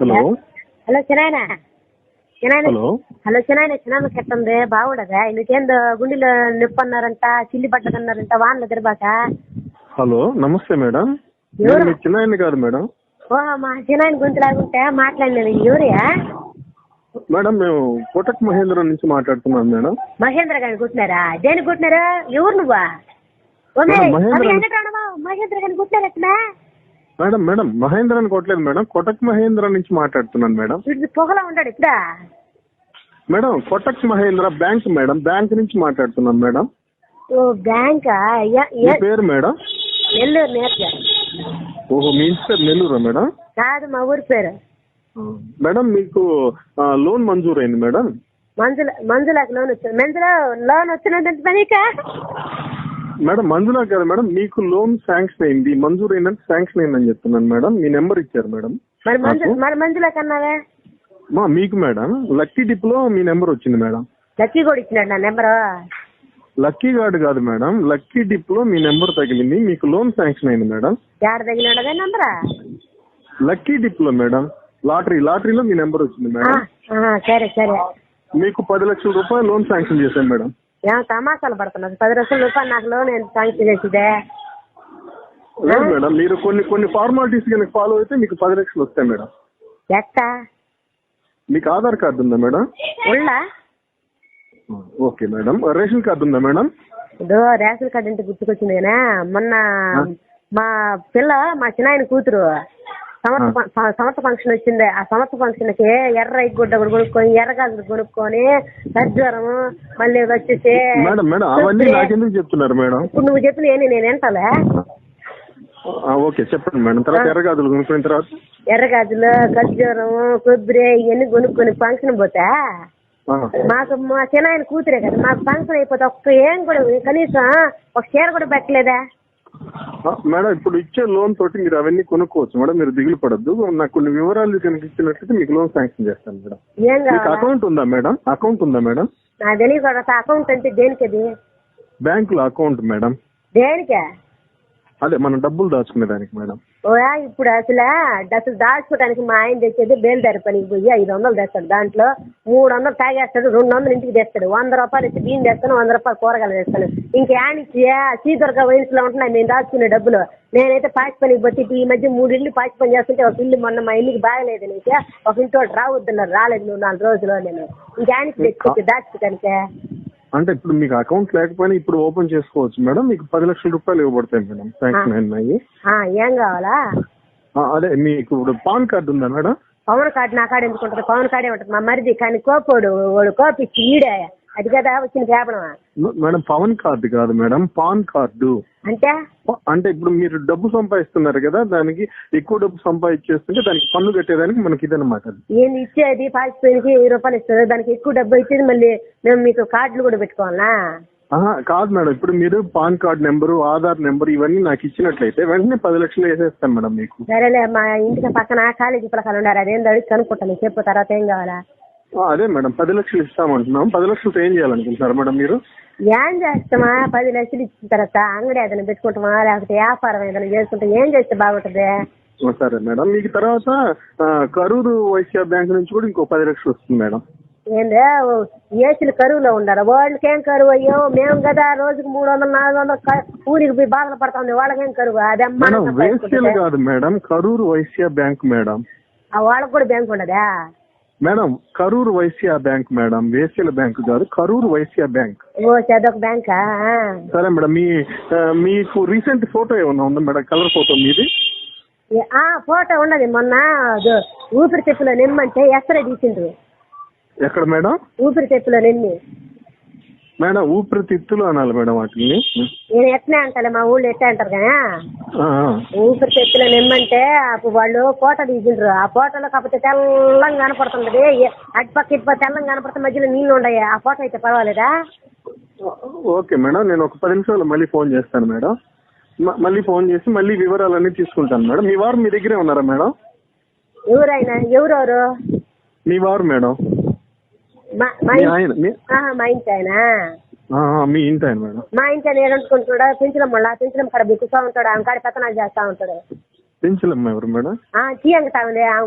Hello hello చిన్నాయన hello hello చిన్నాయన చెప్తుంది బాగుండదా నీకేందో గుండెలో నొప్పి అన్నారంట చిల్లి పట్టదన్నారంట వానలు తిరబాక. హలో నమస్తే మేడం. ఎవరు? మీ చిన్నాయన్ని కాదు మేడం. ఓ మా చిన్నాయన గొంతులాగుంటే మాట్లాడినది ఎవరియా? మేడం మేము కోటక్ మహేంద్ర నుంచి మాట్లాడుతున్నాం మేడం. మహేంద్ర గారిని కుట్టినారా? దేనికి కుట్టినారు? ఎవరు నువ్వా? మహేంద్ర గారిని కుట్టినారట్నా? మేడం మేడం మహేంద్ర అని కొట్టలేదు మేడం, కోటక్ మహేంద్ర నుంచి మాట్లాడుతున్నాను మేడం. వీడు పొగలా ఉంటాడు ఇప్పుడా? Madam Kotak Mahindra bank madam, bank నుంచి మాట్లాడుతున్నాం మేడం. ఓ బ్యాంకా? మీ పేరు మేడం? నెల్లూరు నేర్చా. ఓహో మీ ఇంటి పేరు నెల్లూరా మేడం? కాదు మా ఊరి పేరు. మేడం మీకు లోన్ మంజూరైంది మేడం. మంజులాకి లోన్ వచ్చింది. లోన్ వచ్చినట్టు పనికా? మేడం మంజులా కదా మేడం, మీకు లోన్ శాంక్షన్ అయింది, మంజూరు అయిందంటే శాంక్షన్ అయిందని చెప్తున్నాను మేడం. మీ నెంబర్ ఇచ్చారు మేడం. మరి మంజులా కన్నావే మీకు మేడం లక్కీ డిప్ లో మీ నెంబర్ వచ్చింది మేడం. లక్కీ కూడా ఇచ్చినాడు నా నెంబరు. లక్కీ కార్డు కాదు మేడం, లక్కీ డిప్ లో మీ నెంబర్ తగిలింది, మీకు లోన్ శాంక్షన్ అయింది మేడం. ఎక్కడ తగిలినాడు నెంబరా? లక్కీ డిప్ లో మేడం, లాటరీలో మీ నెంబర్ వచ్చింది మేడం. సరే సరే. మీకు 10 లక్షల రూపాయలు లోన్ శాంక్షన్ చేశాను మేడం. ఏమో తమాసాలు పడుతున్నారు. 10 లక్షల రూపాయలు నాకు లోన్ శాంక్షన్ చేసిదే? లేదు మేడం, మీరు కొన్ని ఫార్మాలిటీస్ కనుక ఫాలో అయితే మీకు 10 లక్షలు వస్తాయి మేడం. ఎట్టా? మీకు ఆధార్ కార్డు ఉందా మేడం? ఉన్నా. Okay madam. రేషన్ కార్డు ఉందా మేడం? ఇదో రేషన్ కార్డు అంటే గుర్తుకొచ్చింది కదా, మొన్న మా చిన్నాయన కూతురు సమర్థ ఫంక్షన్ వచ్చింది. ఆ సమర్థ ఫంక్షన్ కి ఎర్ర గుడ్డ కొనుక్కొని, ఎర్రగాజులు కొనుక్కొని, సజ్వరం మళ్ళీ వచ్చేసి మేడం మేడం అవన్నీ నాకెందుకు చెప్తున్నారు మేడం? ఇప్పుడు నువ్వు చెప్పిన నేను ఎంతలే. ఓకే చెప్పండి మేడం. తర్వాత ఎర్రగాజులు కొనుక్కున్న తర్వాత ఎర్రగాజులు, ఖర్జూరం, కొబ్బరి ఇవన్నీ కొనుక్కొని ఫంక్షన్ పోతా మాకు మా చిన్నాయన కూతురే కదా, మాకు ఫంక్షన్ అయిపోతే ఏం కూడా కనీసం ఒక చీర కూడా పెట్టలేదా? మేడం ఇప్పుడు ఇచ్చే లోన్ తోటి మీరు అవన్నీ కొనుక్కోవచ్చు మేడం, మీరు దిగులు పడద్దు. నాకు కొన్ని వివరాలు కనుక ఇచ్చినట్లయితే మీకు లోన్ శాంక్షన్ చేస్తాను మేడం. ఏం కావాలి? అకౌంట్ ఉందా మేడం? అకౌంట్ ఉందా మేడం? నాకు తెలియదు. అకౌంట్ అంటే దేనికి? అది బ్యాంకులో అకౌంట్ మేడం. దేనికే? అదే మనం డబ్బులు దాచుకునే దానికి మేడం. ఓయా ఇప్పుడు అసలు దాచుకోవడానికి మా ఆయన తెచ్చేది బేల్దారి పనికి పోయి 500 తెస్తాడు. దాంట్లో 300 తాగేస్తాడు, 200 ఇంటికి తెస్తాడు. 100 రూపాయలు ఇచ్చి బియ్యం తెస్తాను, 100 రూపాయలు కూరగాయలు తెస్తాను. ఇంకేనిచ్చి శ్రీదుర్గ వయసులో ఉంటున్నాయి నేను దాచుకునే డబ్బులు. నేనైతే పాచి పనికి పోతే ఈ మధ్య 3 ఇళ్ళు పాచి పని చేస్తుంటే ఒక ఇల్లు మొన్న మా ఇల్లుకి బాగలేదు నీకు, ఒక ఇంటి రావద్దున్నారు, రాలేదు నువ్వు 4 రోజులు. నేను ఇంకేనికి తెచ్చి దాచుకోవడానికే. అంటే ఇప్పుడు మీకు అకౌంట్ లేకపోయినా ఇప్పుడు ఓపెన్ చేసుకోవచ్చు మేడం. మీకు 10 లక్షల రూపాయలు ఇవ్వబడతాయి మేడం, శాంక్షన్ అయినాయి. ఏం కావాలా? అదే మీకు ఇప్పుడు పాన్ కార్డు ఉందా మేడం? పవన్ కార్డు నా కాడ ఎందుకు ఉంటుంది? పవన్ కార్డే ఉంటుంది మా మరిది. కానీ కోపోడు వాడు కోపిచ్చి ఈడే అది కదా వచ్చిన కేపడం. మేడం పవన్ కార్డు కాదు మేడం, పాన్ కార్డు. అంటే ఇప్పుడు మీరు డబ్బు సంపాదిస్తున్నారు కదా, దానికి ఎక్కువ డబ్బు సంపాదించేస్తుంటే దానికి పన్ను కట్టేదానికి మనకి ఇదన్నమాట. ఏంది ఇచ్చేది? పాచిపోయినకి 1000 రూపాయలు ఇస్తుంది, దానికి ఎక్కువ డబ్బు ఇచ్చేది. మళ్ళీ మేము మీకు కార్డులు కూడా పెట్టుకోవాలా? కాదు మేడం, ఇప్పుడు మీరు pan card number, Aadhaar number ఇవన్నీ నాకు ఇచ్చినట్లయితే వెంటనే 10 లక్షలు వేసేస్తాను మేడం మీకు. సరేలే, మా ఇంటికి పక్కన కాలేజీ పిల్లకాయలు ఉన్నారు, అదేందో అడిగి కనుక్కుంటాను. చెప్పు తర్వాత ఏం కావాలా? అదే మేడం 10 లక్షలు ఇస్తామంటున్నాం. 10 లక్షలతో ఏం చేయాలనుకుంటున్నారు మేడం మీరు? ఏం చేస్తామా? 10 లక్షలు ఇచ్చిన తర్వాత అంగడి ఏదైనా పెట్టుకుంటామా, లేకపోతే వ్యాపారం ఏదైనా చేసుకుంటా ఏం చేస్తే బాగుంటుంది? సరే మేడం, మీకు తర్వాత కరూరు వైశ్య బ్యాంక్ నుంచి కూడా ఇంకో 10 లక్షలు వస్తుంది మేడం. ఏందే ఏసీలు కరువులో ఉండాలి, వాళ్ళకేం కరువు? అయ్యో మేము కదా రోజుకు 300 400 ఊరికి పోయి బాధలు పడతా ఉంది, వాళ్ళకేం కరువు? అదమ్మా కాదు madam, Karur Vysya bank madam. వాళ్ళకి కూడా బ్యాంక్ ఉండదా madam? Karur Vysya bank madam, వేశ్యల బ్యాంక్ కాదు, కరూరు వైశ్య బ్యాంక్. ఓ చదొక బ్యాంకా? సరే మేడం, మీకు రీసెంట్ ఫోటో ఏమన్నా ఉందా మేడం? కలర్ ఫోటో మీది? ఫోటో ఉన్నది. మొన్న ఊపిరితిత్తులో నిమ్మంటే ఎక్కడ తీసిండ్రు. ఎక్కడ మేడం? ఊపిరితిత్తులో నిమ్మి. మేడం ఊపిరితిత్తులు అనాలి మేడం వాటిని. నేను ఎట్లా అంటాను, మా ఊళ్ళో ఎట్లా అంటారు కదా, ఊపిరితిత్తులో నిమ్మంటే వాళ్ళు ఫోటో తీసిండ్రు. ఆ ఫోటోలో కాకపోతే తెల్లంగా కనపడుతుంది, అటుపక్క ఇటుపక్క తెల్లంగా కనపడుతుంది, మధ్యలో నీళ్లు ఉన్నాయి. ఆ ఫోటో అయితే పర్వాలేదా? ఓకే మేడం, నేను ఒక 10 నిమిషాలు మళ్ళీ ఫోన్ చేస్తాను మేడం. మళ్ళీ ఫోన్ చేసి మళ్ళీ వివరాలన్నీ తీసుకుంటాను మేడం. మీ వారు మీ దగ్గరే ఉన్నారా మేడం? ఎవరైనా? ఎవరెవరు? మీ వారు మేడం. మా ఇంటి ఆయన. మీ ఇంటి ఆయన మేడం. మా ఇంటి ఆయన ఏడుకుంటాడు, పెంచలమ్మ కాడ బిక్కుతా ఉంటాడు, ఆమె కాడ పెత్తనాలు చేస్తా ఉంటాడు. పెంచలమ్మ ఎవరు మేడం? చీ అంగతా ఉంది ఆమె.